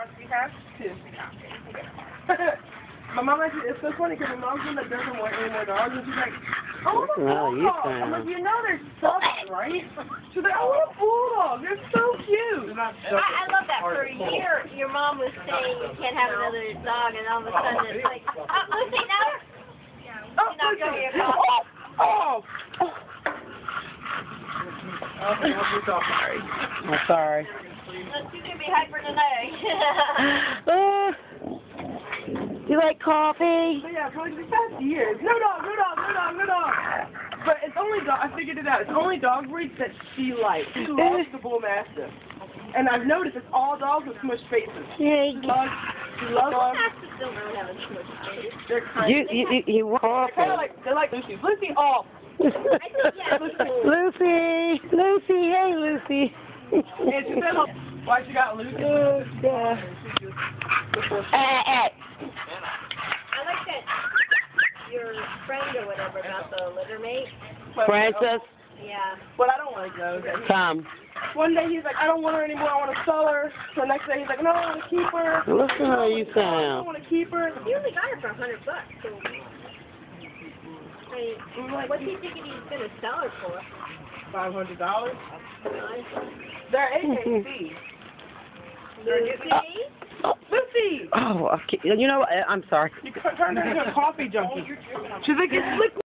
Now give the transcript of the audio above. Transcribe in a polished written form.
dogs do you have? 2. My mom actually, it's so funny because my mom's one that doesn't want any more dogs, and she's like, oh, I'm a bulldog. I'm like, you know there's 7, right? She's like, I want a bulldog. They're so cute. I love that. For a year, your mom was saying you can't have another dog, and all of a sudden it's like, Lucy, no. Oh, Not going to your coffee. Oh. Okay, I'm so sorry. I'm sorry. She's going to be hyper tonight. You like coffee? But yeah, for like the past years. No dog. But it's only dog. I figured it out. It's only dog breeds that she likes. She loves the Bull Mastiff. And I've noticed it's all dogs with smushed faces. Yeah. She loves dogs. Masters don't really have a smushed face. They're kind You want coffee? they're like Lucy. Lucy off. I think, yeah. Lucy, hey Lucy. And she said, why she got Lucy? Yeah. I like that your friend or whatever about the litter mate. Francis, Yeah. But I don't like those. Tom. One day he's like, I don't want her anymore. I want to sell her. So the next day he's like, no, I want to keep her. Listen how you I sound. want to keep her. You only got her for $100. So, I mean, what's he thinking he's going to sell her for? $500. Really? They're AKC. Lucy? Lucy! Oh, okay. You know what? I'm sorry. You turned her into a coffee junkie. She's like, it's liquid.